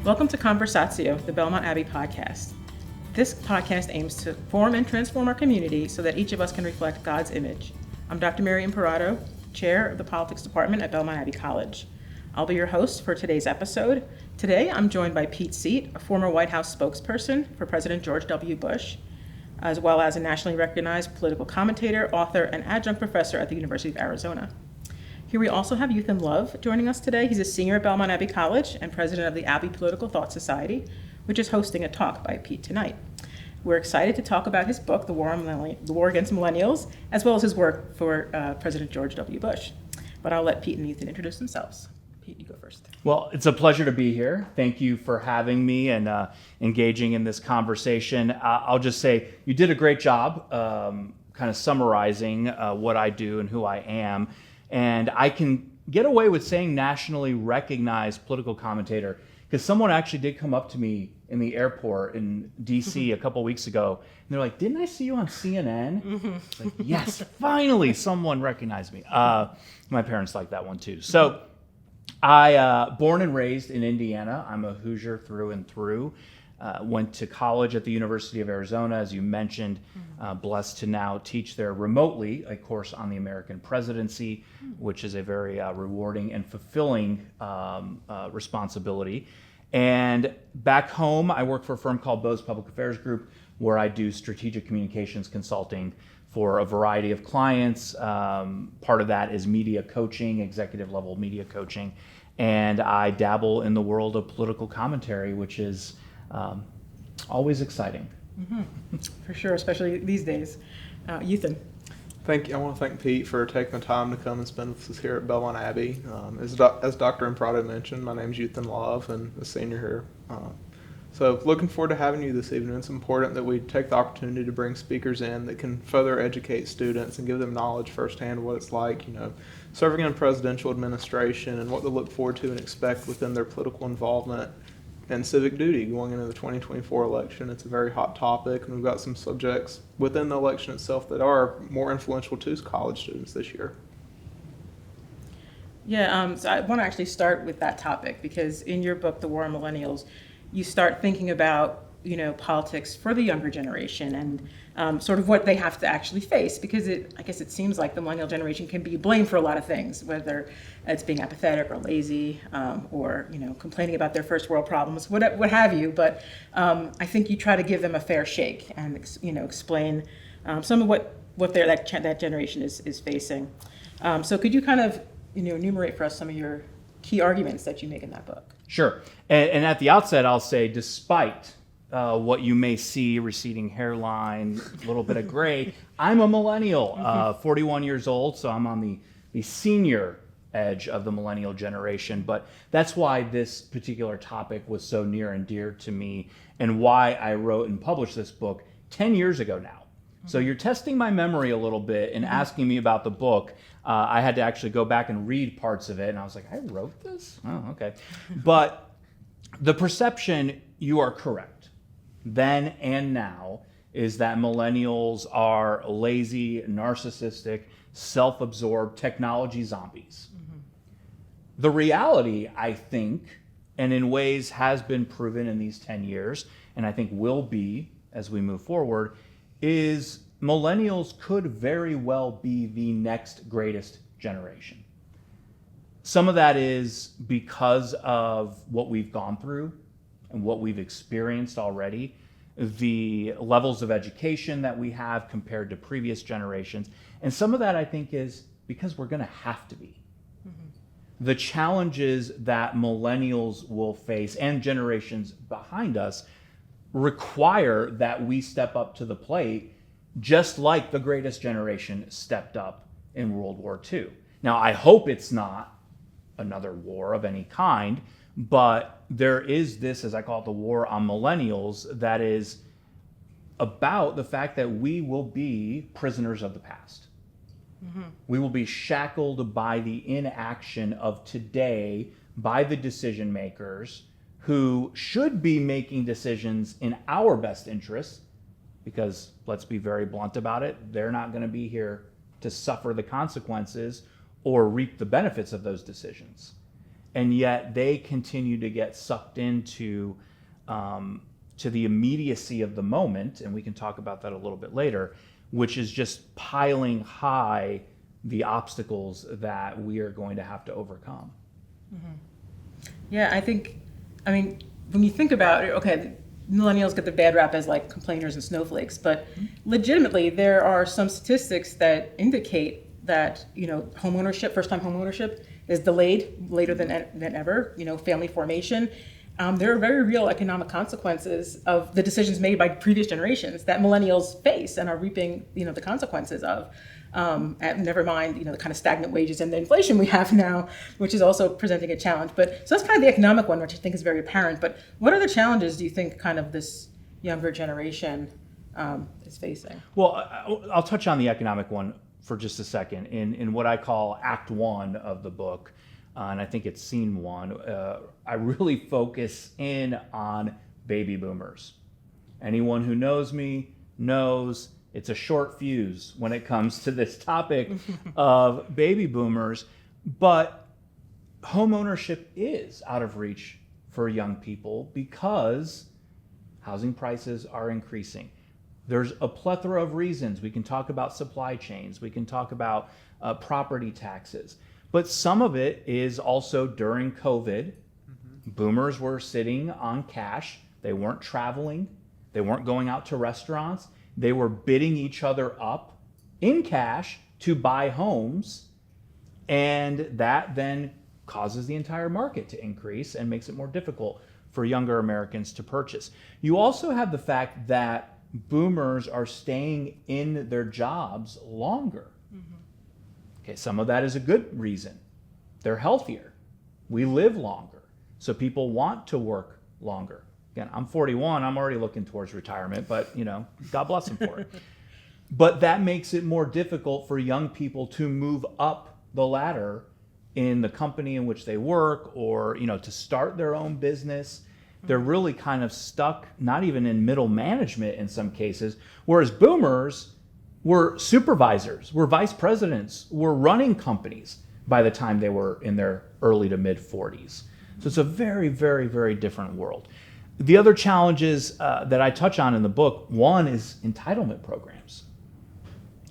Welcome to Conversatio, the Belmont Abbey podcast. This podcast aims to form and transform our community so that each of us can reflect God's image. I'm Dr. Mary Imparato, Chair of the Politics Department at Belmont Abbey College. I'll be your host for today's episode. Today, I'm joined by Pete Seat, a former White House spokesperson for President George W. Bush, as well as a nationally recognized political commentator, author, and adjunct professor at the University of Arizona. Here we also have Youthan Love joining us today. He's a senior at Belmont Abbey College and president of the Abbey Political Thought Society, which is hosting a talk by Pete tonight. We're excited to talk about his book, The War Against Millennials, as well as his work for President George W. Bush. But I'll let Pete and Youthan introduce themselves. Pete, you go first. Well, it's a pleasure to be here. Thank you for having me and engaging in this conversation. I'll just say you did a great job kind of summarizing what I do and who I am. And I can get away with saying nationally recognized political commentator because someone actually did come up to me in the airport in DC a couple weeks ago. And they're like, didn't I see you on CNN? It's like, yes, finally someone recognized me. My parents like that one too. So I born and raised in Indiana. I'm a Hoosier through and through. Went to college at the University of Arizona, as you mentioned. Blessed to now teach there remotely a course on the American presidency, which is a very rewarding and fulfilling responsibility. And back home, I work for a firm called Bose Public Affairs Group, where I do strategic communications consulting for a variety of clients. Part of that is media coaching, executive level media coaching. And I dabble in the world of political commentary, which is always exciting. For sure, especially these days. Youthan. Thank you. I want to thank Pete for taking the time to come and spend with us here at Belmont Abbey. As Dr. Imparato mentioned, my name is Youthan Love and a senior here. So looking forward to having you this evening. It's important that we take the opportunity to bring speakers in that can further educate students and give them knowledge firsthand of what it's like, serving in a presidential administration and what to look forward to and expect within their political involvement and civic duty going into the 2024 election. It's a very hot topic, and we've got some subjects within the election itself that are more influential to college students this year. Yeah, so I want to actually start with that topic because in your book, The War on Millennials, you start thinking about politics for the younger generation and sort of what they have to actually face, because I guess it seems like the millennial generation can be blamed for a lot of things, whether it's being apathetic or lazy or complaining about their first world problems, what have you. But I think you try to give them a fair shake and explain some of what that generation is facing. So could you kind of enumerate for us some of your key arguments that you make in that book? Sure. And at the outset, I'll say, despite what you may see, receding hairline, a little bit of gray, I'm a millennial, 41 years old, so I'm on the senior edge of the millennial generation. But that's why this particular topic was so near and dear to me and why I wrote and published this book 10 years ago now. So you're testing my memory a little bit and asking me about the book. I had to actually go back and read parts of it, and I was like, I wrote this? Oh, okay. But the perception, you are correct, then and now, is that millennials are lazy, narcissistic, self-absorbed technology zombies. The reality, I think, and in ways has been proven in these 10 years, and I think will be as we move forward, is millennials could very well be the next greatest generation. Some of that is because of what we've gone through and what we've experienced already, the levels of education that we have compared to previous generations. And some of that, I think, is because we're going to have to be. The challenges that millennials will face and generations behind us require that we step up to the plate, just like the greatest generation stepped up in World War II. Now, I hope it's not another war of any kind, but there is this, as I call it, the war on millennials, that is about the fact that we will be prisoners of the past. We will be shackled by the inaction of today by the decision makers who should be making decisions in our best interests, because let's be very blunt about it, they're not going to be here to suffer the consequences or reap the benefits of those decisions. and yet they continue to get sucked into to the immediacy of the moment, and we can talk about that a little bit later, which is just piling high the obstacles that we are going to have to overcome. Yeah, I mean, when you think about it, okay, millennials get the bad rap as like complainers and snowflakes, but legitimately there are some statistics that indicate that, first-time home ownership is delayed later than ever, family formation. There are very real economic consequences of the decisions made by previous generations that millennials face and are reaping, the consequences of. And never mind, the kind of stagnant wages and the inflation we have now, which is also presenting a challenge. But so that's kind of the economic one, which I think is very apparent. But what other challenges do you think kind of this younger generation is facing? Well, I'll touch on the economic one for just a second. In what I call Act 1 of the book, and I think it's Scene 1, I really focus in on baby boomers. Anyone who knows me knows it's a short fuse when it comes to this topic of baby boomers, but home ownership is out of reach for young people because housing prices are increasing. There's a plethora of reasons. We can talk about supply chains. We can talk about property taxes. But some of it is also during COVID. Boomers were sitting on cash. They weren't traveling. They weren't going out to restaurants. They were bidding each other up in cash to buy homes. And that then causes the entire market to increase and makes it more difficult for younger Americans to purchase. You also have the fact that boomers are staying in their jobs longer. Okay, some of that is a good reason. They're healthier. We live longer. So people want to work longer. Again, I'm 41. I'm already looking towards retirement, but God bless them for it. But that makes it more difficult for young people to move up the ladder in the company in which they work, or to start their own business. They're really kind of stuck, not even in middle management in some cases, whereas boomers were supervisors, were vice presidents, were running companies by the time they were in their early to mid 40s. So it's a very, very, very different world. The other challenges that I touch on in the book, one is entitlement programs.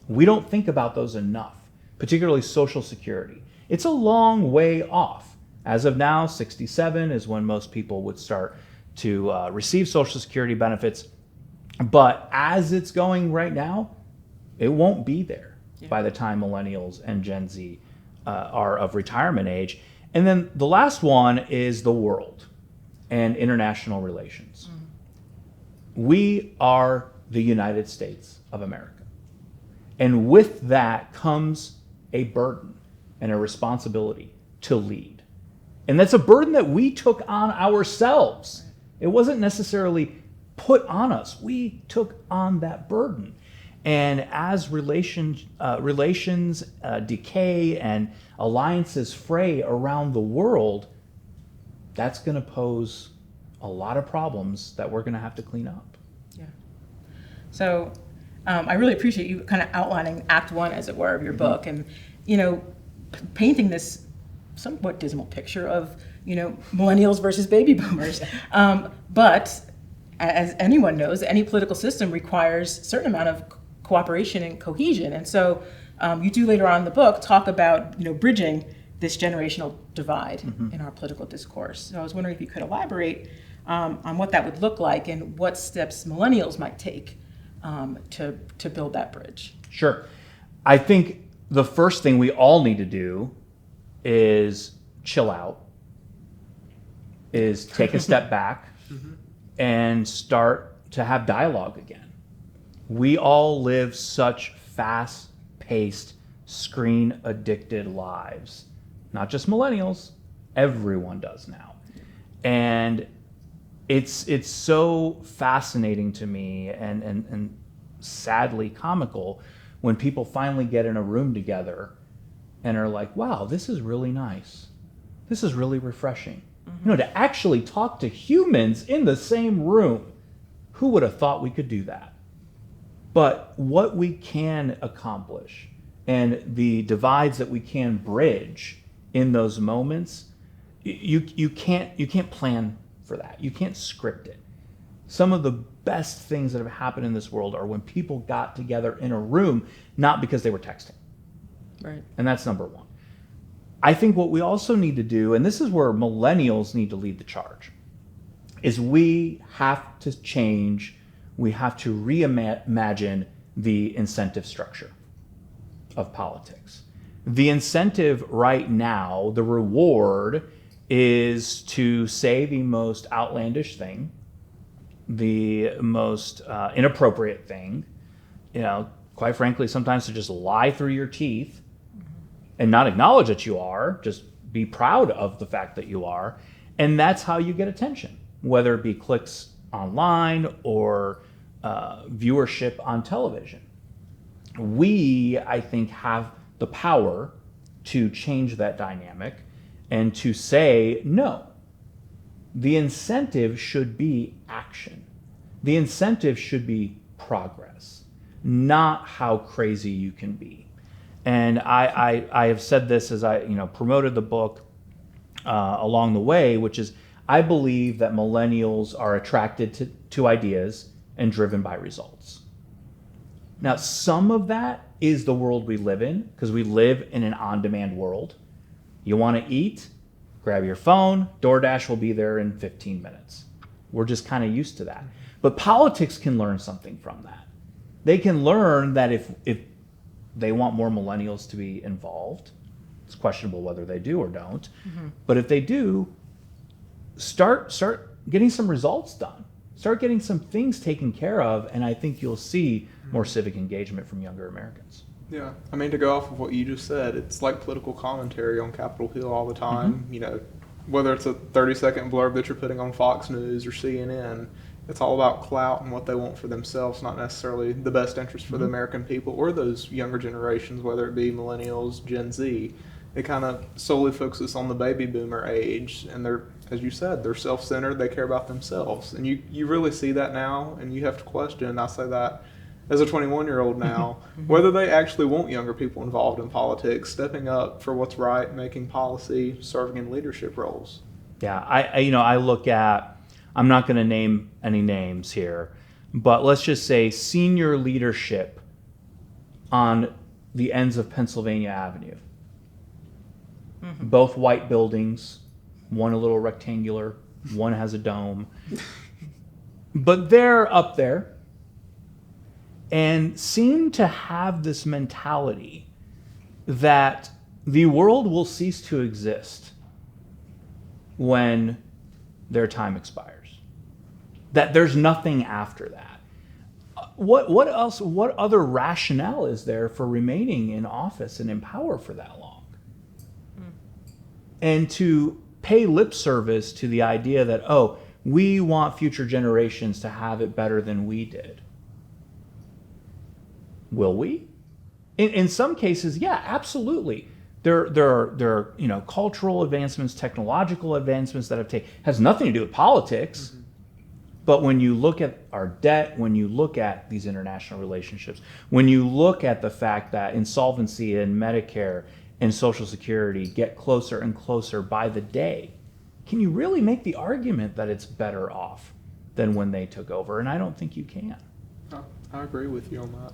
We don't think about those enough, particularly Social Security. It's a long way off. As of now, 67 is when most people would start to receive Social Security benefits. But as it's going right now, it won't be there by the time millennials and Gen Z are of retirement age. And then the last one is the world and international relations. We are the United States of America. And with that comes a burden and a responsibility to lead. And that's a burden that we took on ourselves. It wasn't necessarily put on us. We took on that burden. And as relations decay and alliances fray around the world, that's going to pose a lot of problems that we're going to have to clean up. Yeah. So I really appreciate you kind of outlining Act 1, as it were, of your book, and painting this somewhat dismal picture of millennials versus baby boomers. But as anyone knows, any political system requires a certain amount of cooperation and cohesion. And so you do later on in the book talk about bridging this generational divide in our political discourse. So I was wondering if you could elaborate on what that would look like and what steps millennials might take to build that bridge. Sure. I think the first thing we all need to do is chill out, is take a step back and start to have dialogue again. We all live such fast-paced, screen-addicted lives. Not just millennials, everyone does now. And it's so fascinating to me and sadly comical when people finally get in a room together and are like, wow, this is really nice. This is really refreshing. To actually talk to humans in the same room. Who would have thought we could do that? But what we can accomplish and the divides that we can bridge in those moments you can't plan for that. You can't script it. Some of the best things that have happened in this world are when people got together in a room, not because they were texting. Right. And that's number one. I think what we also need to do, and this is where millennials need to lead the charge, is we have to change, we have to reimagine the incentive structure of politics. The incentive right now, the reward, is to say the most outlandish thing, the most inappropriate thing, quite frankly, sometimes to just lie through your teeth and not acknowledge that you are, just be proud of the fact that you are. And that's how you get attention, whether it be clicks online or viewership on television. We, I think, have the power to change that dynamic and to say, no, the incentive should be action. The incentive should be progress, not how crazy you can be. And I have said this as I promoted the book along the way, which is I believe that millennials are attracted to ideas and driven by results. Now, some of that is the world we live in, because we live in an on-demand world. You want to eat? Grab your phone. DoorDash will be there in 15 minutes. We're just kind of used to that. But politics can learn something from that. They can learn that if they want more millennials to be involved, it's questionable whether they do or don't. Mm-hmm. But if they do, start getting some results done. Start getting some things taken care of, and I think you'll see more civic engagement from younger Americans. Yeah, I mean, to go off of what you just said, it's like political commentary on Capitol Hill all the time. Mm-hmm. Whether it's a 30-second blurb that you're putting on Fox News or CNN, it's all about clout and what they want for themselves, not necessarily the best interest for the American people or those younger generations, whether it be millennials, Gen Z. It kind of solely focuses on the baby boomer age, and they're, as you said, they're self-centered, they care about themselves. And you really see that now, and you have to question, I say that as a 21-year-old now, whether they actually want younger people involved in politics, stepping up for what's right, making policy, serving in leadership roles. Yeah, I look at, I'm not going to name any names here, but let's just say senior leadership on the ends of Pennsylvania Avenue. Mm-hmm. Both white buildings, one a little rectangular, one has a dome. But they're up there and seem to have this mentality that the world will cease to exist when their time expires. That there's nothing after that. What else? What other rationale is there for remaining in office and in power for that long? And to pay lip service to the idea that, oh, we want future generations to have it better than we did. Will we? In some cases, yeah, absolutely. There are cultural advancements, technological advancements that has nothing to do with politics. Mm-hmm. But when you look at our debt, when you look at these international relationships, when you look at the fact that insolvency and Medicare and Social Security get closer and closer by the day, can you really make the argument that it's better off than when they took over? And I don't think you can. I agree with you on that.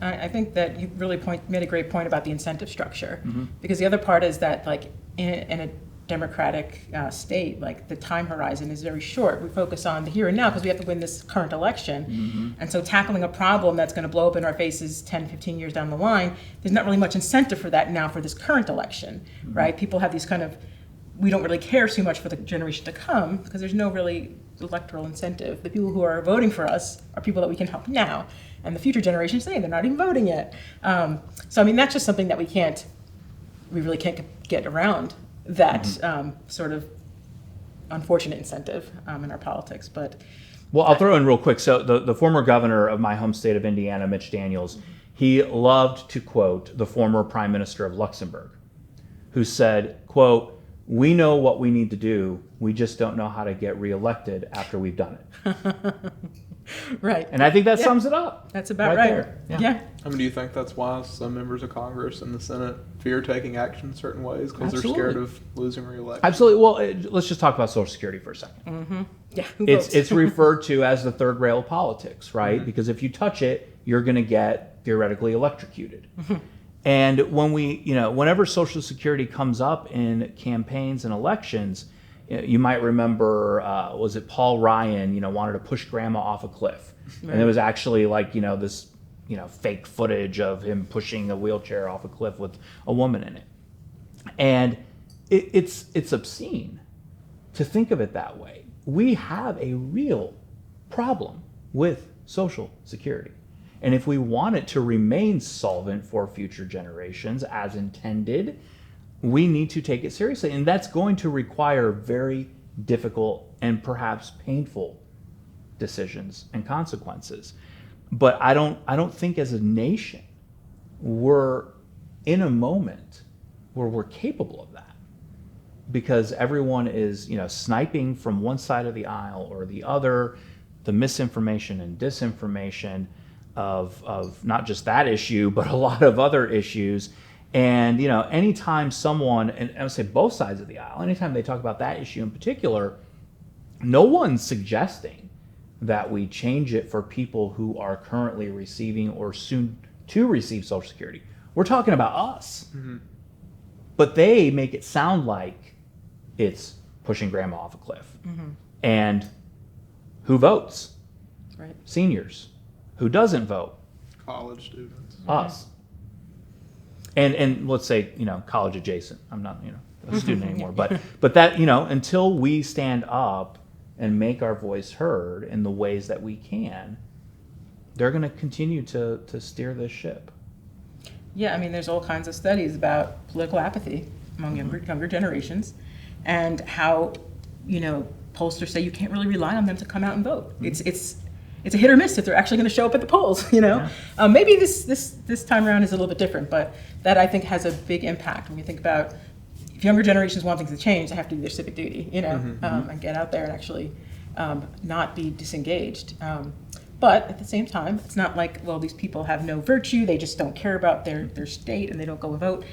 I think that you really made a great point about the incentive structure, because the other part is that, like, in a democratic state, like, the time horizon is very short. We focus on the here and now because we have to win this current election. And so tackling a problem that's going to blow up in our faces 10, 15 years down the line, there's not really much incentive for that now for this current election, right? People have these kind of, we don't really care too much for the generation to come because there's no really electoral incentive. The people who are voting for us are people that we can help now. And the future generations, they're not even voting yet. So, I mean, that's just something that we really can't get around, that sort of unfortunate incentive in our politics. But well, I'll throw in real quick. So the former governor of my home state of Indiana, Mitch Daniels, he loved to quote the former prime minister of Luxembourg, who said, quote, "We know what we need to do. We just don't know how to get reelected after we've done it." Right. And I think that Yeah. sums it up. That's about right. there. Yeah. I mean, do you think that's why some members of Congress and the Senate fear taking action in certain ways because they're Absolutely. scared of losing re-election? Absolutely. Well, let's just talk about Social Security for a second. Yeah. Who votes? It's referred to as the third rail of politics, right? Because if you touch it, you're going to get theoretically electrocuted. And whenever Social Security comes up in campaigns and elections, you might remember, was it Paul Ryan, wanted to push grandma off a cliff. Right. And it was actually this, fake footage of him pushing a wheelchair off a cliff with a woman in it. And it's obscene to think of it that way. We have a real problem with Social Security. And if we want it to remain solvent for future generations as intended, we need to take it seriously. And that's going to require very difficult and perhaps painful decisions and consequences. But I don't think as a nation we're in a moment where we're capable of that, because everyone is sniping from one side of the aisle or the other, the misinformation and disinformation of not just that issue but a lot of other issues. And anytime someone, and I would say both sides of the aisle, anytime they talk about that issue in particular, no one's suggesting that we change it for people who are currently receiving or soon to receive Social Security. We're talking about us. But they make it sound like it's pushing grandma off a cliff. And who votes? Right. Seniors. Who doesn't vote? College students. Us. And let's say, college adjacent. I'm not, a student anymore. But that, until we stand up and make our voice heard in the ways that we can, they're going to continue to steer this ship. Yeah, I mean, there's all kinds of studies about political apathy among younger generations, and how, pollsters say you can't really rely on them to come out and vote. It's a hit or miss if they're actually going to show up at the polls. Maybe this time around is a little bit different, but that I think has a big impact when you think about if younger generations want things to change, they have to do their civic duty, and get out there and actually not be disengaged. But at the same time, it's not like, well, these people have no virtue, they just don't care about their state and they don't go and vote.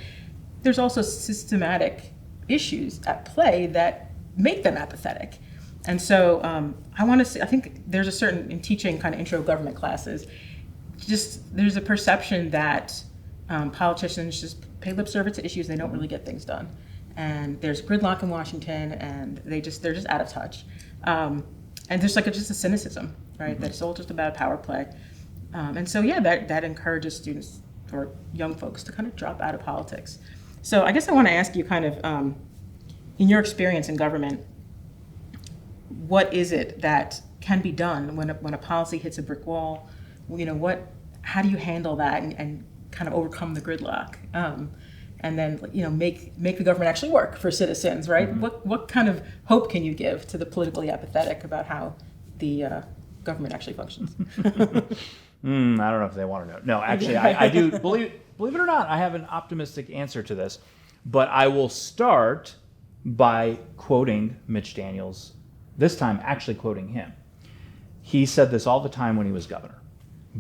There's also systematic issues at play that make them apathetic. And so I think there's a certain, in teaching kind of intro government classes, there's a perception that politicians just pay lip service to issues, they don't really get things done. And there's gridlock in Washington, and they're just out of touch. And there's just a cynicism, right? That it's all just about power play. And so, that encourages students or young folks to kind of drop out of politics. So I guess I want to ask you kind of, in your experience in government, what is it that can be done when a policy hits a brick wall? How do you handle that and kind of overcome the gridlock? And then make the government actually work for citizens, right? What kind of hope can you give to the politically apathetic about how the government actually functions? I don't know if they want to know. No, actually, I do believe it or not, I have an optimistic answer to this, but I will start by quoting Mitch Daniels. This time, actually quoting him. He said this all the time when he was governor.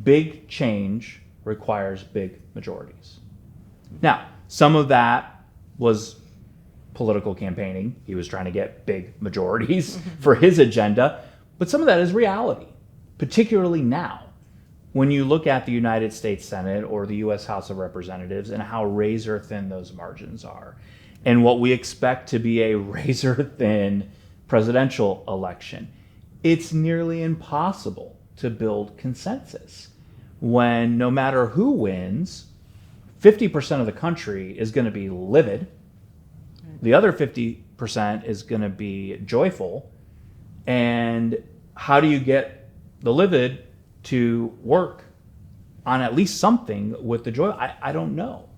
Big change requires big majorities. Now, some of that was political campaigning. He was trying to get big majorities for his agenda. But some of that is reality, particularly now, when you look at the United States Senate or the U.S. House of Representatives and how razor thin those margins are, and what we expect to be a razor thin presidential election. It's nearly impossible to build consensus when no matter who wins, 50% of the country is going to be livid. The other 50% is going to be joyful. And how do you get the livid to work on at least something with the joy? I don't know.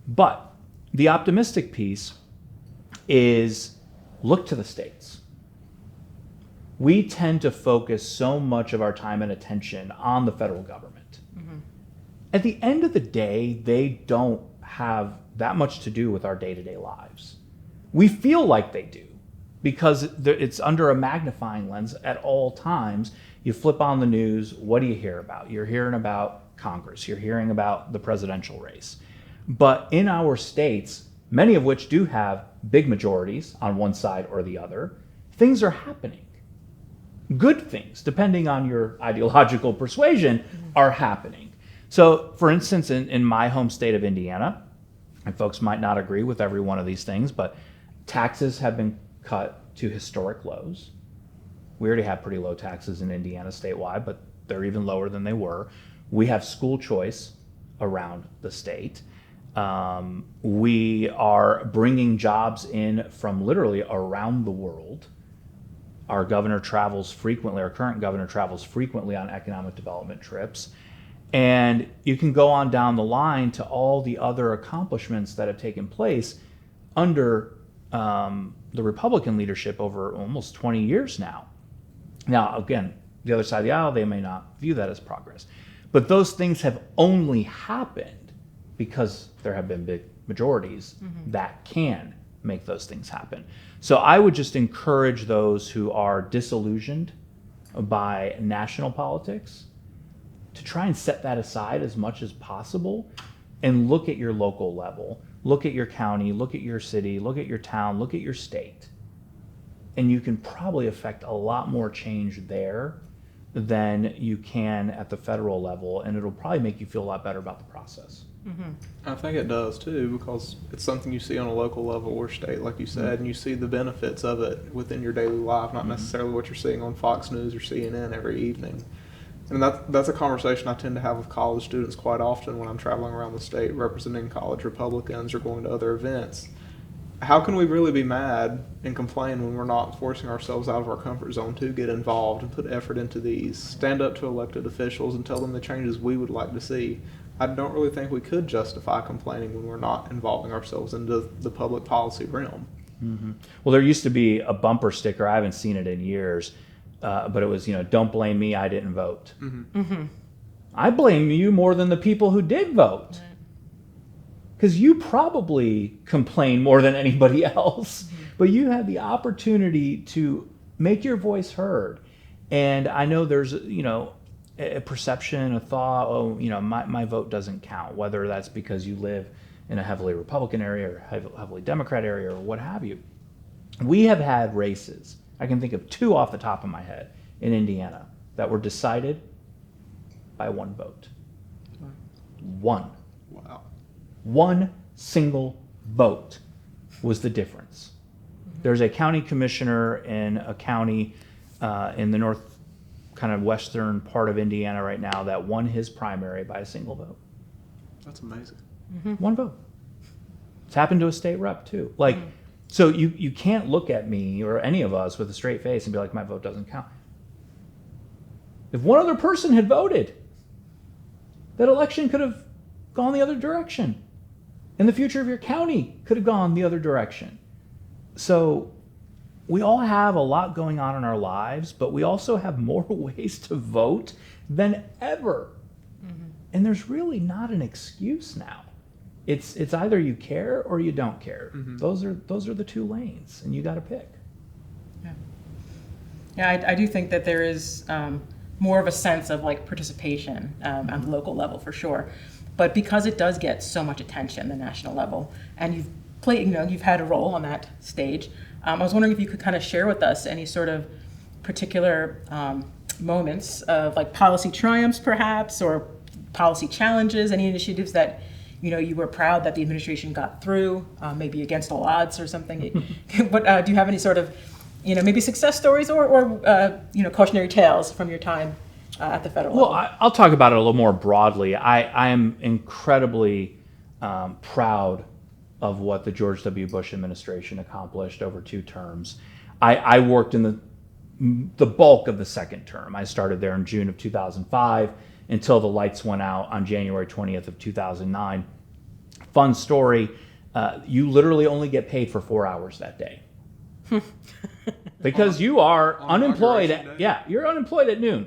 But the optimistic piece is look to the states. We tend to focus so much of our time and attention on the federal government. At the end of the day, they don't have that much to do with our day-to-day lives. We feel like they do, because it's under a magnifying lens at all times. You flip on the news, what do you hear about? You're hearing about Congress, you're hearing about the presidential race. But in our states, many of which do have big majorities on one side or the other, things are happening. Good things, depending on your ideological persuasion, are happening. So, for instance, in my home state of Indiana, and folks might not agree with every one of these things, but taxes have been cut to historic lows. We already have pretty low taxes in Indiana statewide, but they're even lower than they were. We have school choice around the state. We are bringing jobs in from literally around the world. Our governor travels frequently, our current governor travels frequently on economic development trips. And you can go on down the line to all the other accomplishments that have taken place under the Republican leadership over almost 20 years now. Now, again, the other side of the aisle, they may not view that as progress. But those things have only happened because there have been big majorities that can make those things happen. So I would just encourage those who are disillusioned by national politics to try and set that aside as much as possible and look at your local level, look at your county, look at your city, look at your town, look at your state. And you can probably affect a lot more change there than you can at the federal level, and it'll probably make you feel a lot better about the process. I think it does too, because it's something you see on a local level or state, like you said, and you see the benefits of it within your daily life, not necessarily what you're seeing on Fox News or CNN every evening. And that's a conversation I tend to have with college students quite often when I'm traveling around the state representing college Republicans or going to other events. How can we really be mad and complain when we're not forcing ourselves out of our comfort zone to get involved and put effort into these, stand up to elected officials and tell them the changes we would like to see? I don't really think we could justify complaining when we're not involving ourselves into the public policy realm. Well, there used to be a bumper sticker, I haven't seen it in years, but it was, don't blame me, I didn't vote. I blame you more than the people who did vote. Because you probably complain more than anybody else, but you had the opportunity to make your voice heard. And I know there's, a perception, a thought, my vote doesn't count, whether that's because you live in a heavily Republican area or heavily Democrat area or what have you. We have had races, I can think of two off the top of my head, in Indiana that were decided by one vote. One. Wow. One single vote was the difference. There's a county commissioner in a county in the north, kind of western part of Indiana right now that won his primary by a single vote. That's amazing. One vote. It's happened to a state rep too. So you can't look at me or any of us with a straight face and be like, my vote doesn't count. If one other person had voted, that election could have gone the other direction. And the future of your county could have gone the other direction. So we all have a lot going on in our lives, but we also have more ways to vote than ever. And there's really not an excuse now. It's either you care or you don't care. Those are the two lanes, and you got to pick. Yeah, I do think that there is more of a sense of participation on the local level for sure. But because it does get so much attention, the national level, and you've played, you've had a role on that stage, I was wondering if you could kind of share with us any sort of particular moments of policy triumphs, perhaps, or policy challenges, any initiatives that you were proud that the administration got through, maybe against all odds or something. But do you have any sort of, maybe success stories or cautionary tales from your time at the federal level? Well, I'll talk about it a little more broadly. I am incredibly proud of what the George W. Bush administration accomplished over 2 terms. I worked in the bulk of the second term. I started there in June of 2005 until the lights went out on January 20th of 2009. Fun story, you literally only get paid for 4 hours that day. Because you are unemployed. You're unemployed at noon.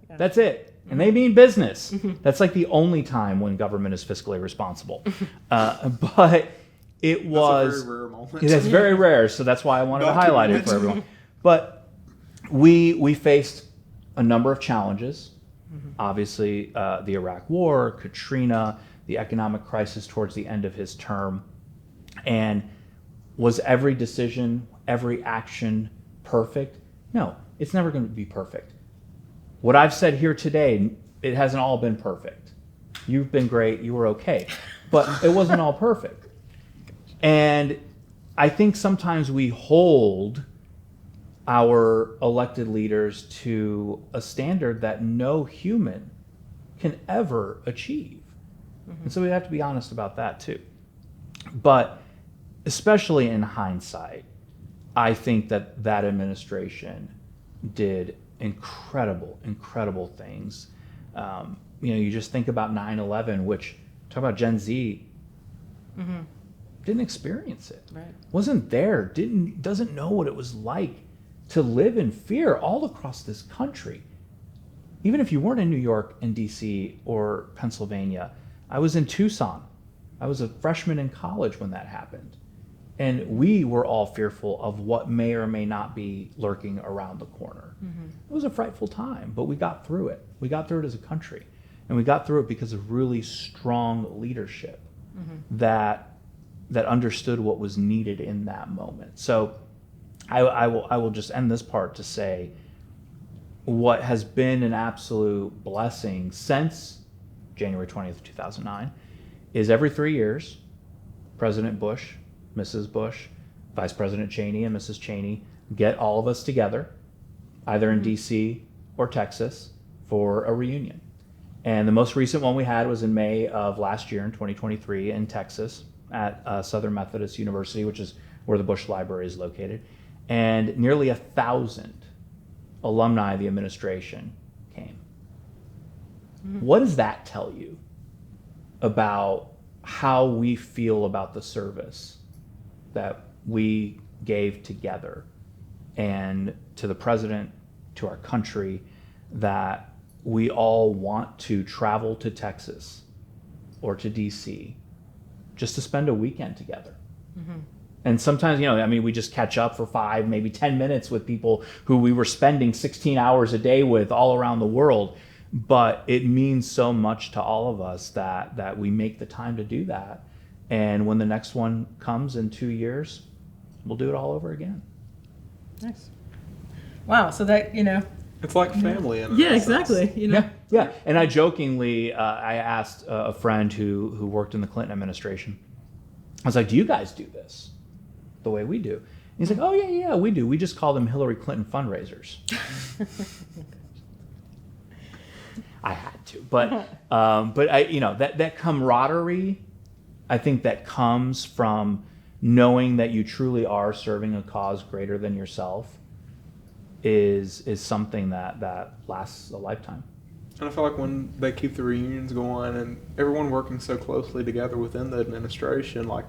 That's it. And they mean business. That's the only time when government is fiscally responsible. But it was... That's a very rare moment. That's very rare, so that's why I wanted to highlight it for everyone. But we faced a number of challenges. Obviously, the Iraq War, Katrina, the economic crisis towards the end of his term. And was every decision, every action perfect? No, it's never going to be perfect. What I've said here today, it hasn't all been perfect. You've been great, you were okay. But it wasn't all perfect. And I think sometimes we hold our elected leaders to a standard that no human can ever achieve. And so we have to be honest about that too. But especially in hindsight, I think that that administration did incredible things. You just think about 9/11, which, talk about Gen Z, didn't experience it. Right. Wasn't there, doesn't know what it was like to live in fear all across this country. Even if you weren't in New York and DC or Pennsylvania, I was in Tucson. I was a freshman in college when that happened. And we were all fearful of what may or may not be lurking around the corner. It was a frightful time, but we got through it. We got through it as a country. And we got through it because of really strong leadership that understood what was needed in that moment. So I will just end this part to say what has been an absolute blessing since January 20th, 2009 is every 3 years, President Bush, Mrs. Bush, Vice President Cheney, and Mrs. Cheney get all of us together, either in DC or Texas, for a reunion. And the most recent one we had was in May of last year in 2023 in Texas at Southern Methodist University, which is where the Bush Library is located. And nearly 1,000 alumni of the administration came. What does that tell you about how we feel about the service that we gave together and to the president, to our country, that we all want to travel to Texas or to DC just to spend a weekend together? And sometimes, we just catch up for 5, maybe 10 minutes with people who we were spending 16 hours a day with all around the world. But it means so much to all of us that we make the time to do that. And when the next one comes in 2 years, we'll do it all over again. Nice. Wow. So that, It's like family. In yeah, a exactly. sense. Yeah. And I jokingly, I asked a friend who worked in the Clinton administration, I was like, do you guys do this the way we do? And he's like, oh, yeah, we do. We just call them Hillary Clinton fundraisers. I had to, but that camaraderie, I think that comes from knowing that you truly are serving a cause greater than yourself is something that lasts a lifetime. And I feel like when they keep the reunions going and everyone working so closely together within the administration, like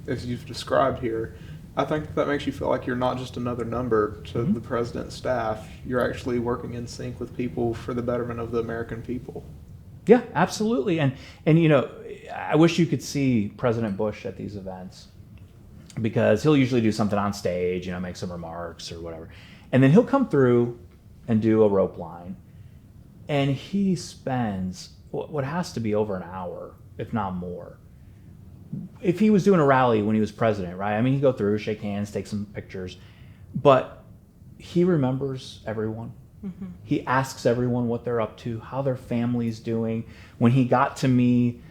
as you've described here, I think that makes you feel like you're not just another number to the president's staff. You're actually working in sync with people for the betterment of the American people. Yeah, absolutely. And I wish you could see President Bush at these events, because he'll usually do something on stage, make some remarks or whatever. And then he'll come through and do a rope line. And he spends what has to be over an hour, if not more. If he was doing a rally when he was president, right? He'd go through, shake hands, take some pictures. But he remembers everyone. He asks everyone what they're up to, how their family's doing. When he got to me,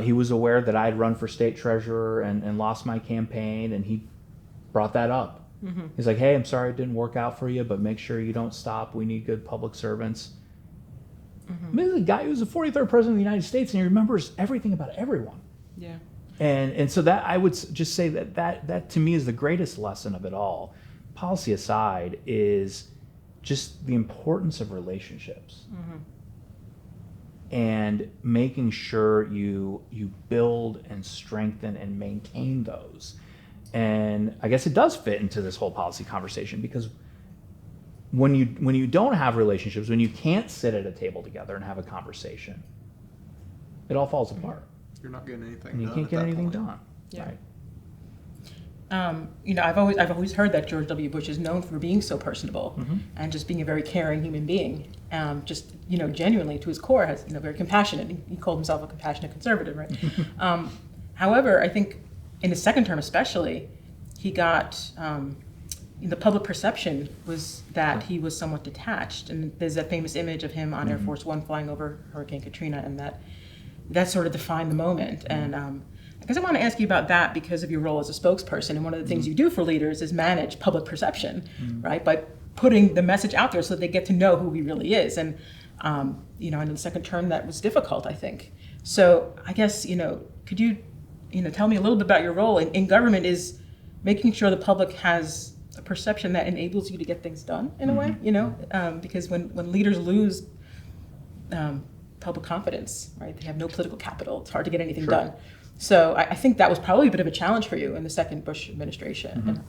he was aware that I'd run for state treasurer and lost my campaign, and he brought that up. He's like, hey, I'm sorry it didn't work out for you, but make sure you don't stop. We need good public servants. This is a guy who was the 43rd president of the United States, and he remembers everything about everyone. Yeah. And so that I would just say that to me is the greatest lesson of it all. Policy aside, is just the importance of relationships and making sure you build and strengthen and maintain those. And I guess it does fit into this whole policy conversation, because when you don't have relationships, when you can't sit at a table together and have a conversation, it all falls apart. You're not getting anything And you done. can't get anything point. done. Yeah. Right. I've always heard that George W. Bush is known for being so personable and just being a very caring human being. Genuinely to his core has, very compassionate. He called himself a compassionate conservative, right? However, I think in his second term especially, he got, the public perception was that he was somewhat detached. And there's that famous image of him on Air Force One flying over Hurricane Katrina, and that sort of defined the moment. And I guess I want to ask you about that because of your role as a spokesperson. And one of the things you do for leaders is manage public perception, right? By putting the message out there so that they get to know who he really is. And, in the second term, that was difficult, I think. So I guess, could you, tell me a little bit about your role in government is making sure the public has a perception that enables you to get things done in a way, because when leaders lose public confidence, right, they have no political capital, it's hard to get anything done. So I think that was probably a bit of a challenge for you in the second Bush administration.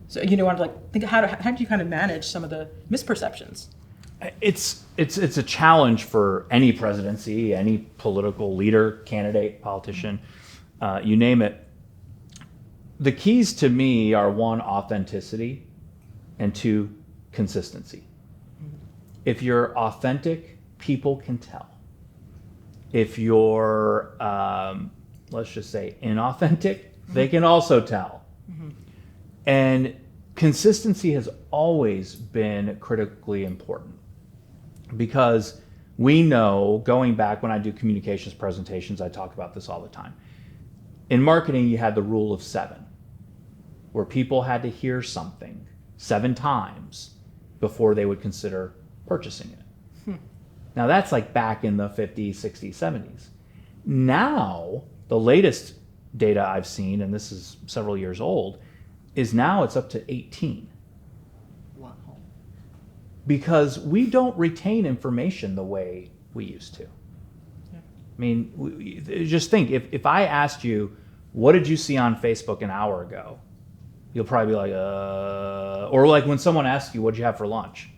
So I want to think how did you kind of manage some of the misperceptions? It's a challenge for any presidency, any political leader, candidate, politician, you name it. The keys to me are one, authenticity, and two, consistency. If you're authentic, people can tell. If you're, let's just say, inauthentic, they can also tell. And consistency has always been critically important because we know, going back when I do communications presentations, I talk about this all the time. In marketing, you had the rule of 7, where people had to hear something 7 times before they would consider purchasing it. Now that's like back in the 50s, 60s, 70s. Now, the latest data I've seen, and this is several years old, is now it's up to 18. Wow. Because we don't retain information the way we used to. Yeah. I mean, just think, if I asked you, what did you see on Facebook an hour ago? You'll probably be like, or like when someone asks you, what'd you have for lunch?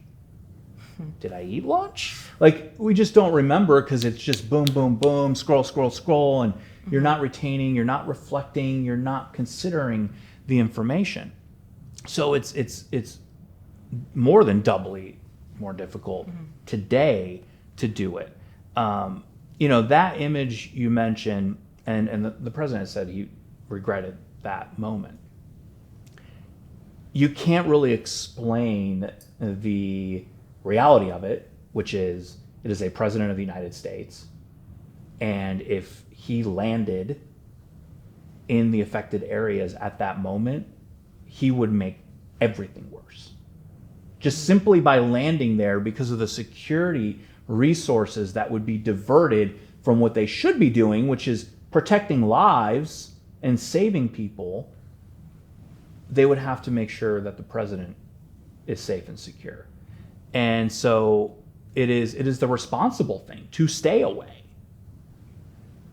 Did I eat lunch? Like, we just don't remember because it's just boom, boom, boom, scroll, scroll, scroll, and you're not retaining, you're not reflecting, you're not considering the information. So it's more than doubly more difficult today to do it. That image you mentioned, and the president said he regretted that moment. You can't really explain the reality of it, which is it is a president of the United States, and if he landed in the affected areas at that moment, he would make everything worse. Just simply by landing there, because of the security resources that would be diverted from what they should be doing, which is protecting lives and saving people, they would have to make sure that the president is safe and secure. And so it is the responsible thing to stay away.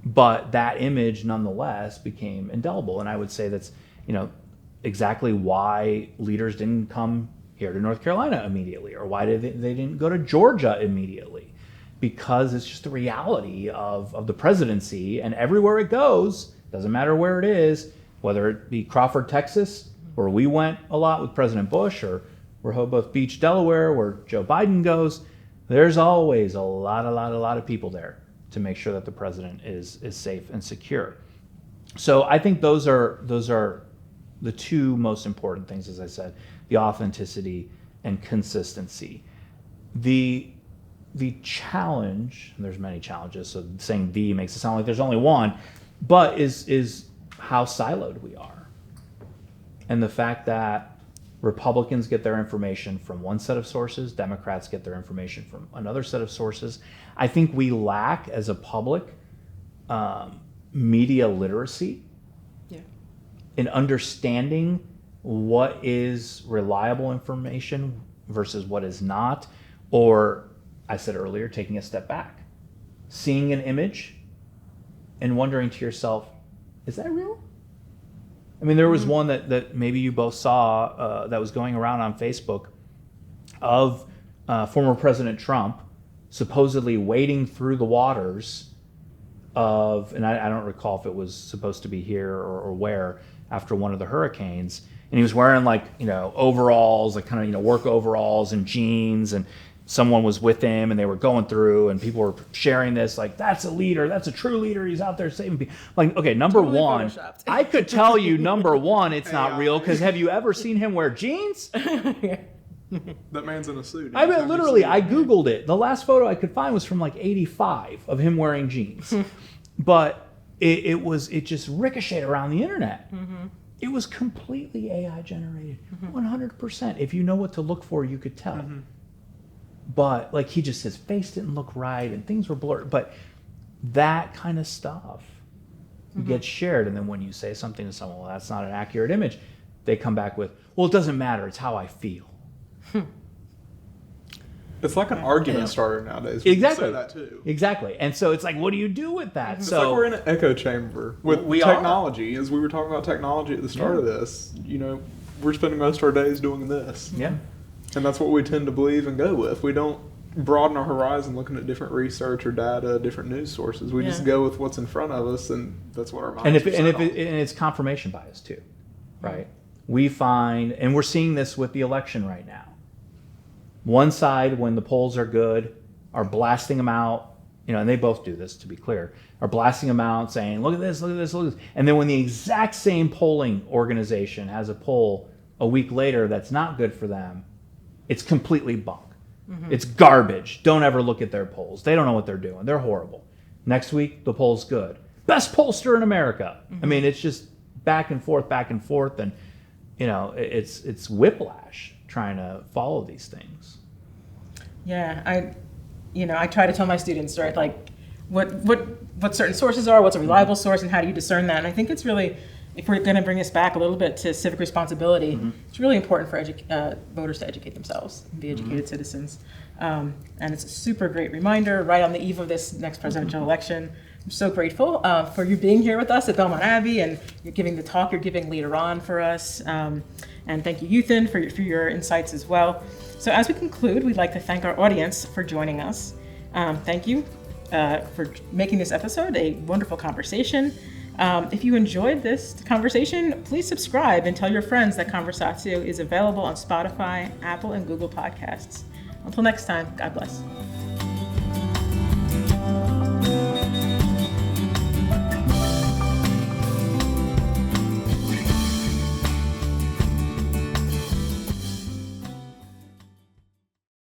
But that image nonetheless became indelible. And I would say that's, exactly why leaders didn't come here to North Carolina immediately, or why they didn't go to Georgia immediately. Because it's just the reality of the presidency, and everywhere it goes, doesn't matter where it is, whether it be Crawford, Texas, where we went a lot with President Bush, or Rehoboth Beach, Delaware, where Joe Biden goes, there's always a lot of people there to make sure that the president is safe and secure. So I think those are the two most important things, as I said, the authenticity and consistency. The challenge, and there's many challenges, so saying the makes it sound like there's only one, but is how siloed we are. And the fact that Republicans get their information from one set of sources, Democrats get their information from another set of sources. I think we lack, as a public, media literacy in understanding what is reliable information versus what is not, or, I said earlier, taking a step back, seeing an image and wondering to yourself, is that real? I mean, there was one that maybe you both saw that was going around on Facebook of former President Trump supposedly wading through the waters of, and I don't recall if it was supposed to be here or where, after one of the hurricanes, and he was wearing like, overalls, like kind of, work overalls and jeans, and someone was with him and they were going through and people were sharing this, like, that's a leader, that's a true leader, he's out there saving people. Like, okay, number Totally one, photoshopped. I could tell you, number one, it's not real, because have you ever seen him wear jeans? That man's in a suit. I mean, literally, I Googled it. The last photo I could find was from like 85 of him wearing jeans. But it just ricocheted around the internet. It was completely AI generated, 100%. If you know what to look for, you could tell. But like, his face didn't look right and things were blurred. But that kind of stuff gets shared. And then when you say something to someone, well, that's not an accurate image, they come back with, well, it doesn't matter, it's how I feel. It's like an argument starter nowadays. Exactly. Say that too. Exactly. And so it's like, what do you do with that? It's So like we're in an echo chamber with We are. technology. As we were talking about technology at the start of this, we're spending most of our days doing this. yeah. And that's what we tend to believe and go with. We don't broaden our horizon looking at different research or data, different news sources. We just go with what's in front of us, and that's what our minds And are set on. it's confirmation bias too, right? We find, and we're seeing this with the election right now. One side, when the polls are good, are blasting them out, and they both do this, to be clear, are blasting them out saying, look at this, look at this, look at this. And then when the exact same polling organization has a poll a week later that's not good for them, it's completely bunk. It's garbage. Don't ever look at their polls. They don't know what they're doing. They're horrible. Next week, the poll's good. Best pollster in America. I mean, it's just back and forth, and it's whiplash trying to follow these things. Yeah, I try to tell my students, right, like what certain sources are, what's a reliable source, and how do you discern that? And I think it's really, if we're going to bring this back a little bit to civic responsibility, it's really important for voters to educate themselves and be educated citizens. And it's a super great reminder right on the eve of this next presidential election. I'm so grateful for you being here with us at Belmont Abbey, and you're giving the talk you're giving later on for us. And thank you, Youthan, for your insights as well. So as we conclude, we'd like to thank our audience for joining us. Thank you for making this episode a wonderful conversation. If you enjoyed this conversation, please subscribe and tell your friends that Conversatio is available on Spotify, Apple, and Google Podcasts. Until next time, God bless.